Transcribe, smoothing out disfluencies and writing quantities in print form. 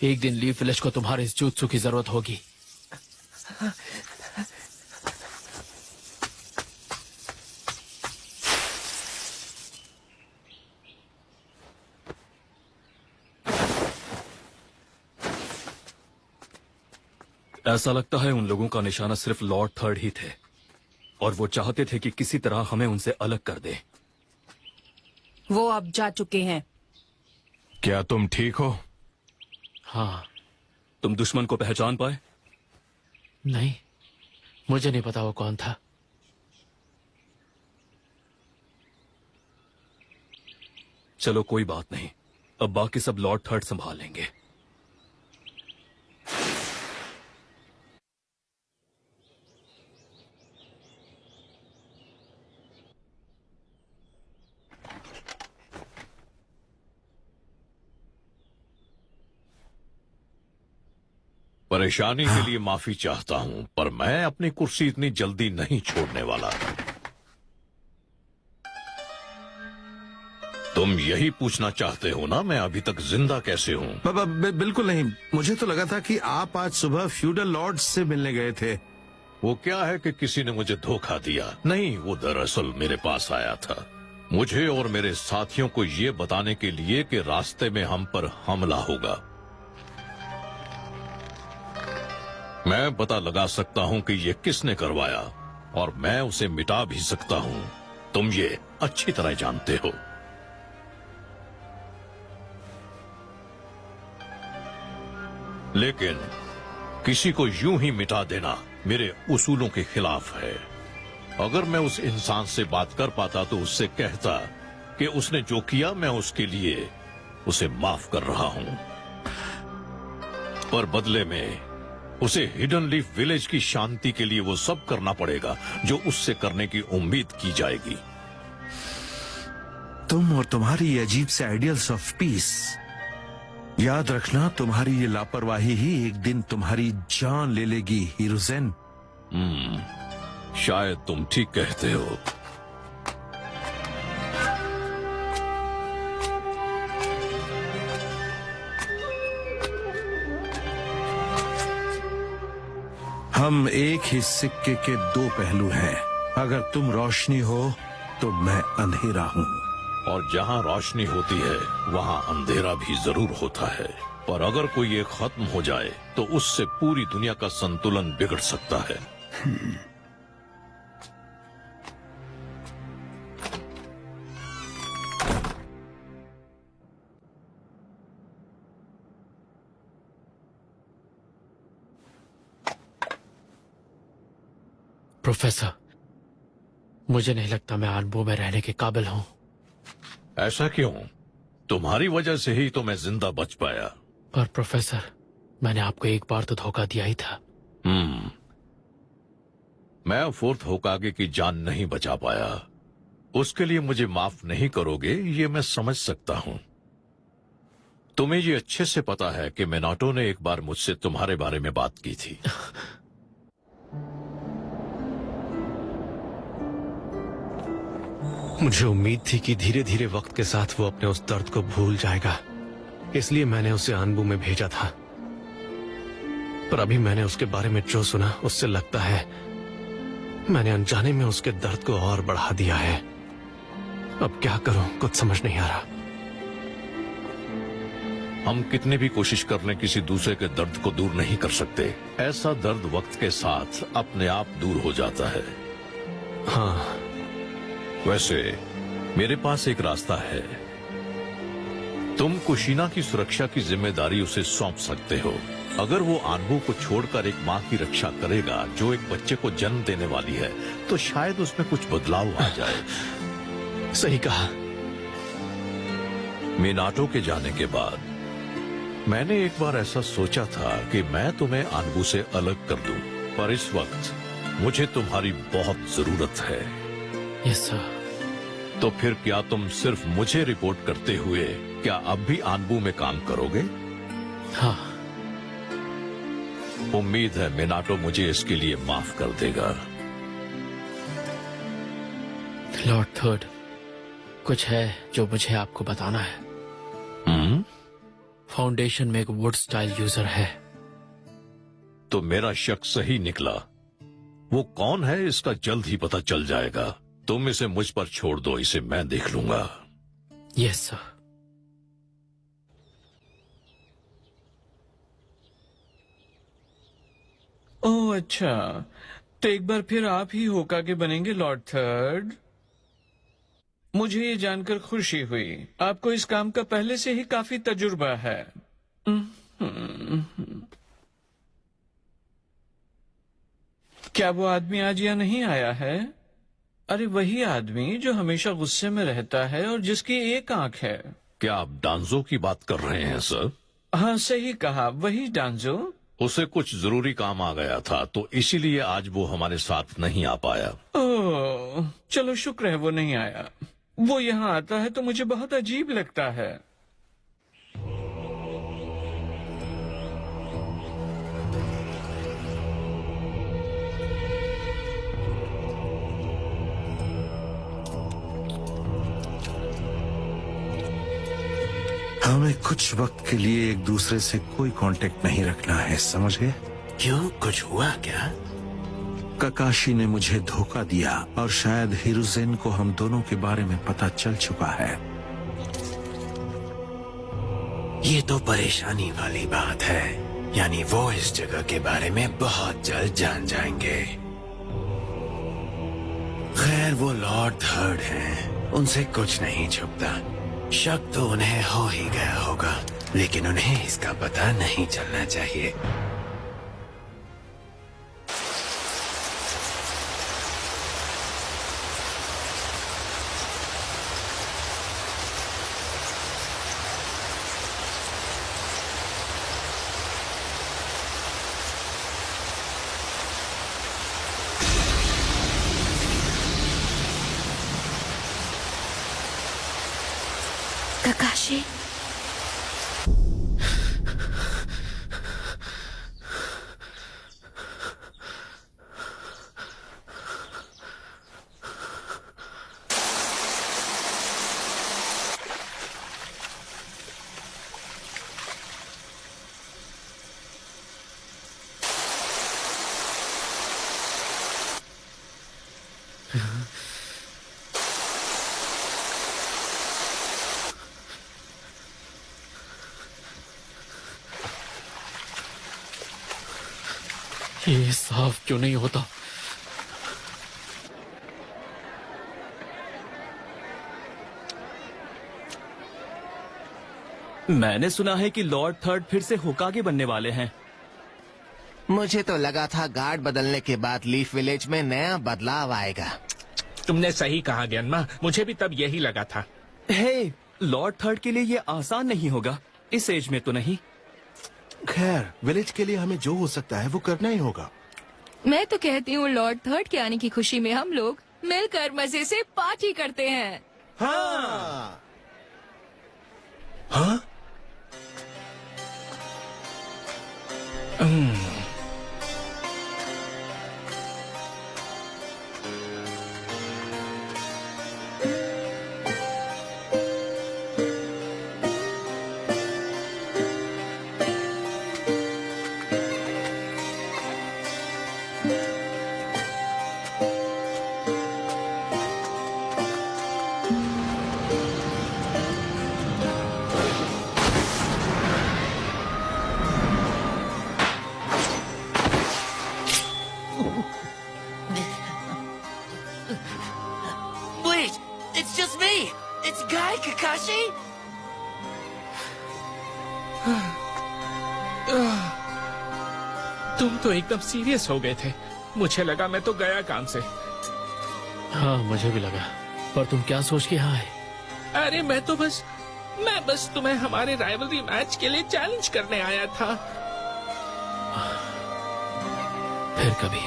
एक दिन leaf village को तुम्हारे इस जुत्सु की जरूरत होगी। ऐसा लगता है उन लोगों का निशाना सिर्फ लॉर्ड थर्ड ही थे और वो चाहते थे कि किसी तरह हमें उनसे अलग कर दे। वो अब जा चुके हैं। क्या तुम ठीक हो? हाँ। तुम दुश्मन को पहचान पाए? नहीं, मुझे नहीं पता वो कौन था। चलो कोई बात नहीं, अब बाकी सब लॉर्ड थर्ड संभाल लेंगे। परेशानी के लिए माफी चाहता हूं, पर मैं अपनी कुर्सी इतनी जल्दी नहीं छोड़ने वाला। तुम यही पूछना चाहते हो ना, मैं अभी तक जिंदा कैसे हूं? बिल्कुल नहीं, मुझे तो लगा था कि आप आज सुबह फ्यूडल लॉर्ड से मिलने गए थे। वो क्या है कि किसी ने मुझे धोखा दिया। नहीं, वो दरअसल मेरे पास आया था, मुझे और मेरे साथियों को ये बताने के लिए कि रास्ते में हम पर हमला होगा। मैं पता लगा सकता हूं कि ये किसने करवाया और मैं उसे मिटा भी सकता हूं। तुम ये अच्छी तरह जानते हो। लेकिन किसी को यूं ही मिटा देना मेरे उसूलों के खिलाफ है। अगर मैं उस इंसान से बात कर पाता तो उससे कहता कि उसने जो किया मैं उसके लिए उसे माफ कर रहा हूं, पर बदले में उसे हिडन लीफ विलेज की शांति के लिए वो सब करना पड़ेगा जो उससे करने की उम्मीद की जाएगी। तुम और तुम्हारी ये अजीब से आइडियल्स ऑफ पीस, याद रखना तुम्हारी ये लापरवाही ही एक दिन तुम्हारी जान ले लेगी हीरोजेन। शायद तुम ठीक कहते हो। हम एक ही सिक्के के दो पहलू हैं। अगर तुम रोशनी हो तो मैं अंधेरा हूँ। और जहाँ रोशनी होती है वहाँ अंधेरा भी जरूर होता है, पर अगर कोई एक खत्म हो जाए तो उससे पूरी दुनिया का संतुलन बिगड़ सकता है। प्रोफेसर, मुझे नहीं लगता मैं आनबू में रहने के काबिल हूँ। ऐसा क्यों? तुम्हारी वजह से ही तो मैं जिंदा बच पाया। पर प्रोफेसर, मैंने आपको एक बार तो धोखा दिया ही था। मैं फोर्थ होकागे की जान नहीं बचा पाया, उसके लिए मुझे माफ नहीं करोगे ये मैं समझ सकता हूँ। तुम्हें ये अच्छे से पता है कि मिनाटो ने एक बार मुझसे तुम्हारे बारे में बात की थी। मुझे उम्मीद थी कि धीरे धीरे वक्त के साथ वो अपने उस दर्द को भूल जाएगा, इसलिए मैंने उसे आनबू में भेजा था। पर अभी मैंने उसके बारे में जो सुना उससे लगता है मैंने अनजाने में उसके दर्द को और बढ़ा दिया है। अब क्या करूं, कुछ समझ नहीं आ रहा। हम कितने भी कोशिश कर लें किसी दूसरे के दर्द को दूर नहीं कर सकते। ऐसा दर्द वक्त के साथ अपने आप दूर हो जाता है। हाँ, वैसे मेरे पास एक रास्ता है। तुम कुशीना की सुरक्षा की जिम्मेदारी उसे सौंप सकते हो। अगर वो आनबू को छोड़कर एक माँ की रक्षा करेगा जो एक बच्चे को जन्म देने वाली है, तो शायद उसमें कुछ बदलाव आ जाए। सही कहा। मिनाटो के जाने के बाद मैंने एक बार ऐसा सोचा था कि मैं तुम्हें आनबू से अलग कर दूं, पर इस वक्त मुझे तुम्हारी बहुत जरूरत है। Yes sir. तो फिर क्या तुम सिर्फ मुझे रिपोर्ट करते हुए क्या अब भी आनबू में काम करोगे? हाँ। उम्मीद है मिनाटो मुझे इसके लिए माफ कर देगा। लॉर्ड थर्ड, कुछ है जो मुझे आपको बताना है। फाउंडेशन में एक वुड स्टाइल यूजर है। तो मेरा शक सही निकला। वो कौन है इसका जल्द ही पता चल जाएगा। तुम इसे मुझ पर छोड़ दो, इसे मैं देख लूंगा। Yes sir. ओह अच्छा, तो एक बार फिर आप ही होकागे बनेंगे लॉर्ड थर्ड। मुझे ये जानकर खुशी हुई। आपको इस काम का पहले से ही काफी तजुर्बा है। क्या वो आदमी आज यहाँ नहीं आया है? अरे वही आदमी जो हमेशा गुस्से में रहता है और जिसकी एक आंख है। क्या आप डांजो की बात कर रहे हैं सर? हाँ सही कहा, वही डांजो। उसे कुछ जरूरी काम आ गया था, तो इसीलिए आज वो हमारे साथ नहीं आ पाया। ओह चलो शुक्र है वो नहीं आया। वो यहाँ आता है तो मुझे बहुत अजीब लगता है। हमें कुछ वक्त के लिए एक दूसरे से कोई कांटेक्ट नहीं रखना है, समझ गए? क्यों, कुछ हुआ क्या? ककाशी ने मुझे धोखा दिया और शायद हिरुजेन को हम दोनों के बारे में पता चल चुका है। ये तो परेशानी वाली बात है। यानी वो इस जगह के बारे में बहुत जल्द जान जाएंगे। खैर वो लॉर्ड थर्ड हैं, उनसे कुछ नहीं छुपता। शक तो उन्हें हो ही गया होगा, लेकिन उन्हें इसका पता नहीं चलना चाहिए। ककाशी, ये साफ क्यों नहीं होता? मैंने सुना है कि लॉर्ड थर्ड फिर से होकागे बनने वाले हैं। मुझे तो लगा था गार्ड बदलने के बाद लीफ विलेज में नया बदलाव आएगा। तुमने सही कहा ज्ञानमा, मुझे भी तब यही लगा था। हे, लॉर्ड थर्ड के लिए ये आसान नहीं होगा, इस एज में तो नहीं। खैर, विलेज के लिए हमें जो हो सकता है वो करना ही होगा। मैं तो कहती हूँ लॉर्ड थर्ड के आने की खुशी में हम लोग मिलकर मजे से पार्टी करते हैं। हाँ। हाँ? Wait, it's just me. It's Guy, Kakashi. तुम तो एकदम सीरियस हो गए थे। मुझे लगा मैं तो गया काम से। हाँ मुझे भी लगा, पर तुम क्या सोच के यहाँ आए? अरे मैं बस तुम्हें हमारे राइवलरी मैच के लिए चैलेंज करने आया था। फिर कभी।